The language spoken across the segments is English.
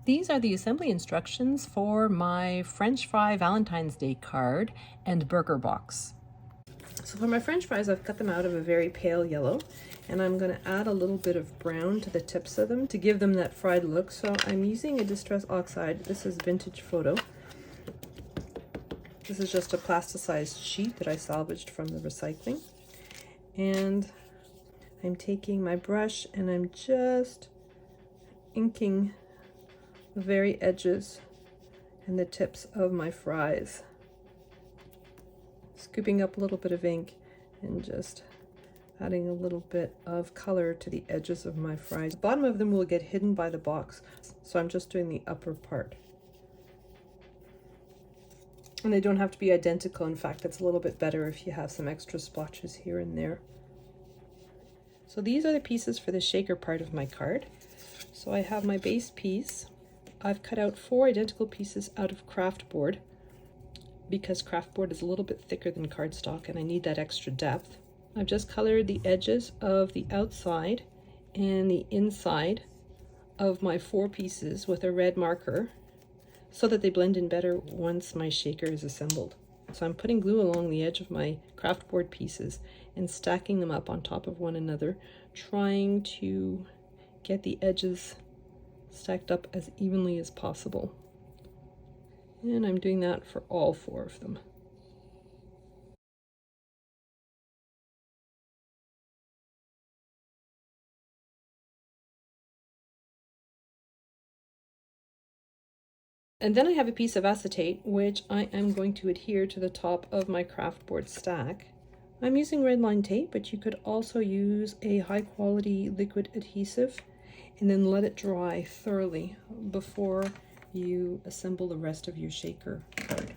These are the assembly instructions for my French fry Valentine's Day card and burger box. So for my French fries, I've cut them out of a very pale yellow, and I'm going to add a little bit of brown to the tips of them to give them that fried look. So I'm using a distress oxide. This is Vintage Photo. This is just a plasticized sheet that I salvaged from the recycling. And I'm taking my brush and I'm just inking the very edges and the tips of my fries. Scooping up a little bit of ink and just adding a little bit of color to the edges of my fries. The bottom of them will get hidden by the box, so I'm just doing the upper part. And they don't have to be identical. In fact, it's a little bit better if you have some extra splotches here and there. So these are the pieces for the shaker part of my card. So I have my base piece. I've cut out 4 identical pieces out of craft board because craft board is a little bit thicker than cardstock and I need that extra depth. I've just colored the edges of the outside and the inside of my 4 pieces with a red marker so that they blend in better once my shaker is assembled. So I'm putting glue along the edge of my craft board pieces and stacking them up on top of one another, trying to get the edges stacked up as evenly as possible. And I'm doing that for all 4 of them. And then I have a piece of acetate, which I am going to adhere to the top of my craft board stack. I'm using red line tape, but you could also use a high quality liquid adhesive and then let it dry thoroughly before you assemble the rest of your shaker card.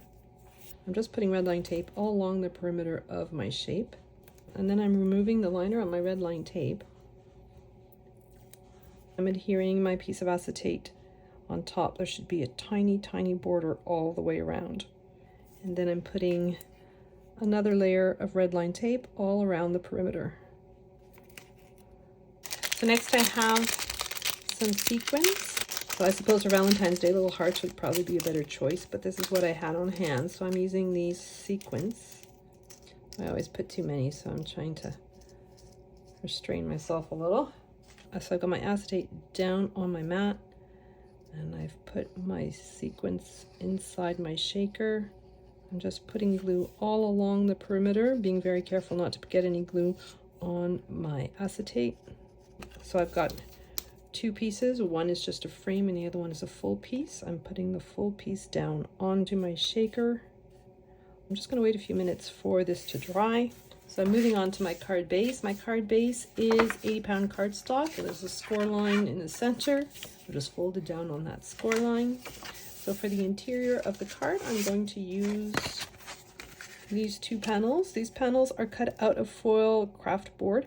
I'm just putting red line tape all along the perimeter of my shape, and then I'm removing the liner on my red line tape. I'm adhering my piece of acetate on top. There should be a tiny border all the way around, and then I'm putting another layer of red line tape all around the perimeter. So next I have some sequins. So I suppose for Valentine's Day, little hearts would probably be a better choice, but this is what I had on hand. So I'm using these sequins. I always put too many, so I'm trying to restrain myself a little. So I've got my acetate down on my mat, and I've put my sequins inside my shaker. I'm just putting glue all along the perimeter, being very careful not to get any glue on my acetate. So I've got 2 pieces. One is just a frame and the other one is a full piece. I'm putting the full piece down onto my shaker. I'm just going to wait a few minutes for this to dry. So I'm moving on to my card base. My card base is 80-pound cardstock. There's a score line in the center. I'll just fold it down on that score line. So for the interior of the card, I'm going to use these 2 panels. These panels are cut out of foil craft board,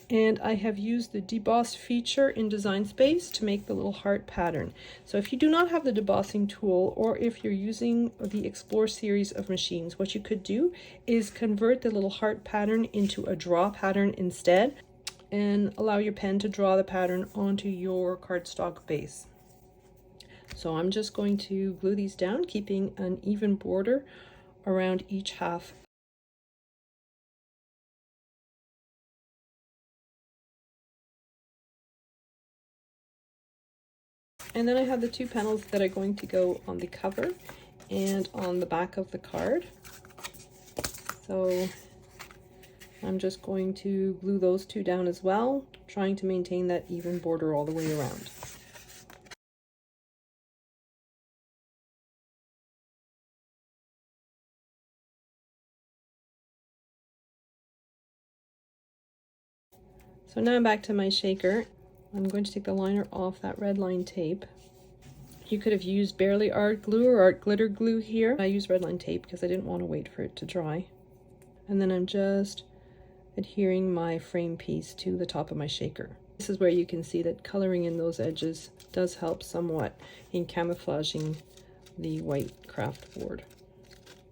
and I have used the deboss feature in Design Space to make the little heart pattern. So if you do not have the debossing tool, or if you're using the Explore series of machines, what you could do is convert the little heart pattern into a draw pattern instead, and allow your pen to draw the pattern onto your cardstock base. So I'm just going to glue these down, keeping an even border around each half. And then I have the 2 panels that are going to go on the cover and on the back of the card. So I'm just going to glue those 2 down as well, trying to maintain that even border all the way around. So now I'm back to my shaker. I'm going to take the liner off that red line tape. You could have used Barely Art glue or Art Glitter glue here. I used red line tape because I didn't want to wait for it to dry. And then I'm just adhering my frame piece to the top of my shaker. This is where you can see that coloring in those edges does help somewhat in camouflaging the white craft board.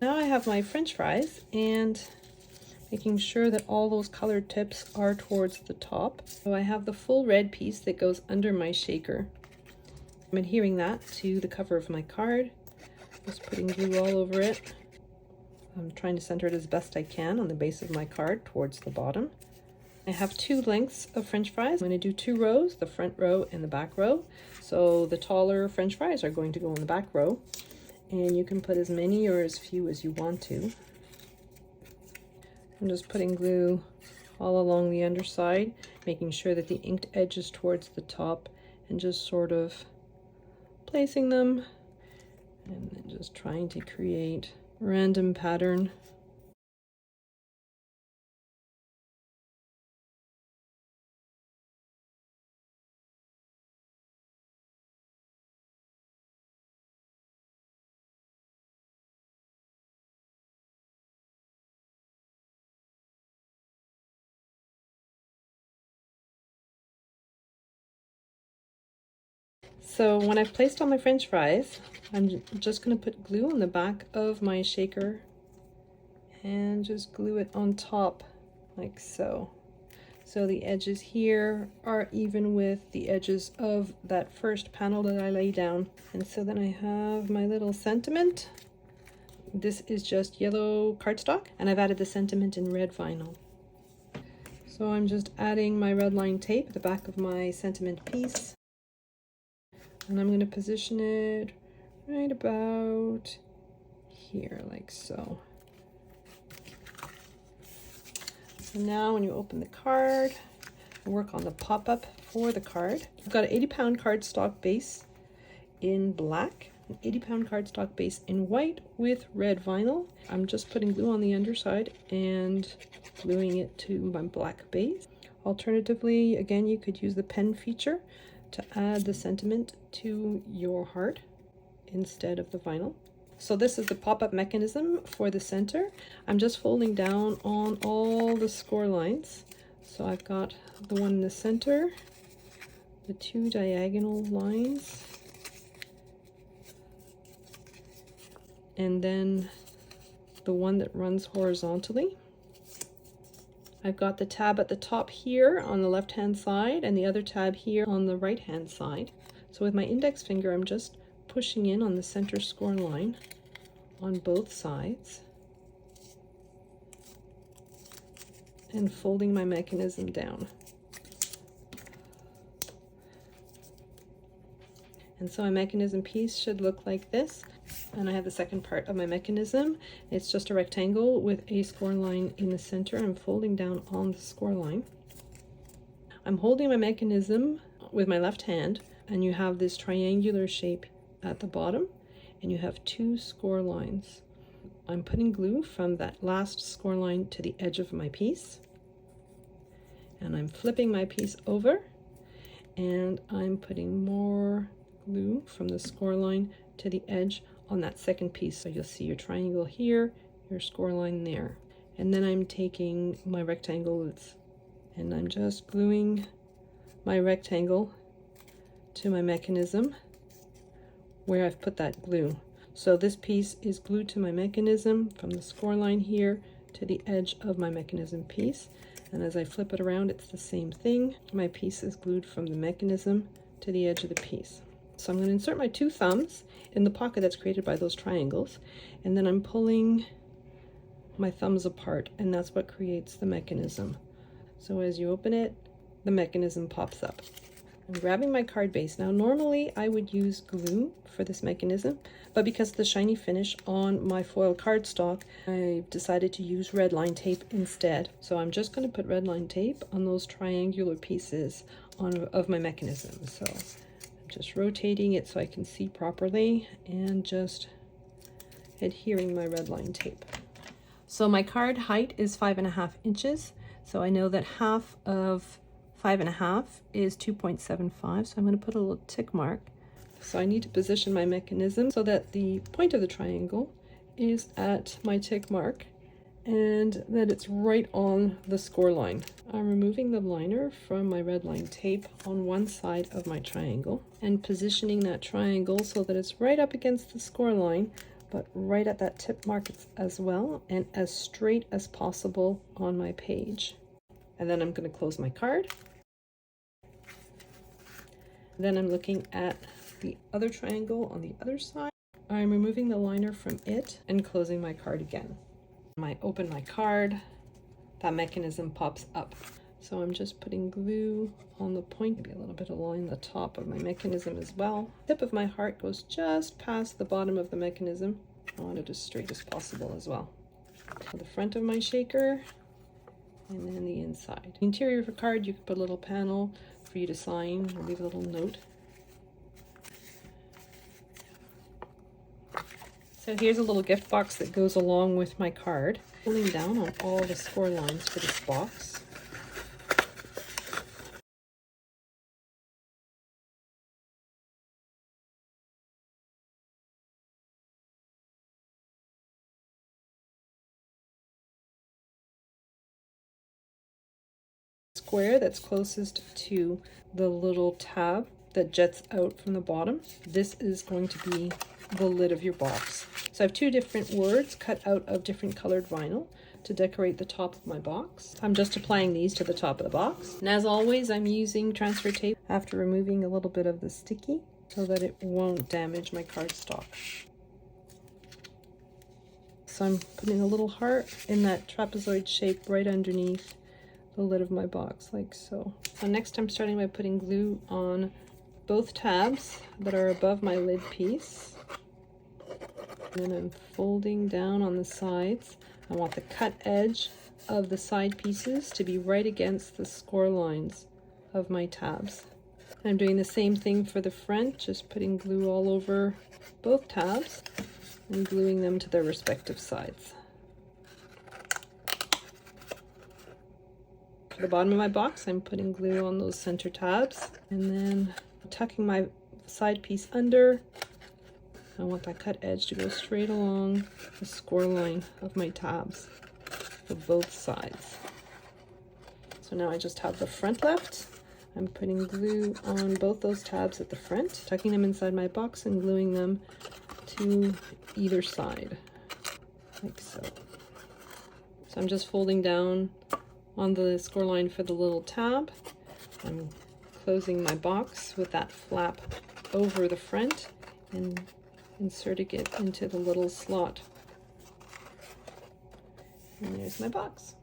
Now I have my French fries, and making sure that all those colored tips are towards the top. So I have the full red piece that goes under my shaker. I'm adhering that to the cover of my card, just putting glue all over it. I'm trying to center it as best I can on the base of my card towards the bottom. I have 2 lengths of French fries. I'm going to do 2 rows, the front row and the back row. So the taller French fries are going to go in the back row, and you can put as many or as few as you want to. I'm just putting glue all along the underside, making sure that the inked edge is towards the top, and just sort of placing them, and then just trying to create a random pattern. So when I've placed all my French fries, I'm just going to put glue on the back of my shaker and just glue it on top like so. So the edges here are even with the edges of that first panel that I laid down. And so then I have my little sentiment. This is just yellow cardstock, and I've added the sentiment in red vinyl. So I'm just adding my red line tape at the back of my sentiment piece. And I'm going to position it right about here, like so. So now when you open the card, work on the pop-up for the card. I've got an 80-pound cardstock base in black, an 80-pound cardstock base in white with red vinyl. I'm just putting glue on the underside and gluing it to my black base. Alternatively, again, you could use the pen feature to add the sentiment to your heart instead of the vinyl. So this is the pop-up mechanism for the center. I'm just folding down on all the score lines. So I've got the one in the center, the 2 diagonal lines, and then the one that runs horizontally. I've got the tab at the top here on the left hand side and the other tab here on the right hand side. So with my index finger, I'm just pushing in on the center score line on both sides and folding my mechanism down. And so my mechanism piece should look like this. And I have the second part of my mechanism. It's just a rectangle with a score line in the center. I'm folding down on the score line. I'm holding my mechanism with my left hand, and you have this triangular shape at the bottom, and you have 2 score lines. I'm putting glue from that last score line to the edge of my piece, and I'm flipping my piece over, and I'm putting more glue from the score line to the edge on that second piece. So you'll see your triangle here, your score line there. And then I'm taking my rectangle and I'm just gluing my rectangle to my mechanism where I've put that glue. So this piece is glued to my mechanism from the score line here to the edge of my mechanism piece. And as I flip it around, it's the same thing. My piece is glued from the mechanism to the edge of the piece. So I'm going to insert my 2 thumbs in the pocket that's created by those triangles, and then I'm pulling my thumbs apart, and that's what creates the mechanism. So as you open it, the mechanism pops up. I'm grabbing my card base. Now normally I would use glue for this mechanism, but because of the shiny finish on my foil cardstock, I decided to use red line tape instead. So I'm just going to put red line tape on those triangular pieces of my mechanism. So just rotating it so I can see properly and just adhering my red line tape. So my card height is 5.5 inches. So I know that half of 5.5 is 2.75. So I'm going to put a little tick mark. So I need to position my mechanism so that the point of the triangle is at my tick mark and that it's right on the score line. I'm removing the liner from my red line tape on one side of my triangle and positioning that triangle so that it's right up against the score line, but right at that tip mark as well, and as straight as possible on my page. And then I'm going to close my card. Then I'm looking at the other triangle on the other side. I'm removing the liner from it and closing my card again. When I open my card, that mechanism pops up. So I'm just putting glue on the point, maybe a little bit along the top of my mechanism as well. The tip of my heart goes just past the bottom of the mechanism. I want it as straight as possible as well. The front of my shaker, and then the inside. The interior of a card, you can put a little panel for you to sign or leave a little note. So here's a little gift box that goes along with my card. Pulling down on all the score lines for this box. Square that's closest to the little tab that jets out from the bottom. This is going to be the lid of your box. So I have two different words cut out of different colored vinyl to decorate the top of my box. I'm just applying these to the top of the box. And as always, I'm using transfer tape after removing a little bit of the sticky so that it won't damage my cardstock. So I'm putting a little heart in that trapezoid shape right underneath the lid of my box, like so. So next I'm starting by putting glue on both tabs that are above my lid piece. And then I'm folding down on the sides. I want the cut edge of the side pieces to be right against the score lines of my tabs. I'm doing the same thing for the front, just putting glue all over both tabs and gluing them to their respective sides. For the bottom of my box, I'm putting glue on those center tabs and then tucking my side piece under. I want that cut edge to go straight along the score line of my tabs for both sides. So now I just have the front left. I'm putting glue on both those tabs at the front, tucking them inside my box and gluing them to either side, like so. So I'm just folding down on the score line for the little tab. I'm closing my box with that flap over the front and inserting it into the little slot. And there's my box.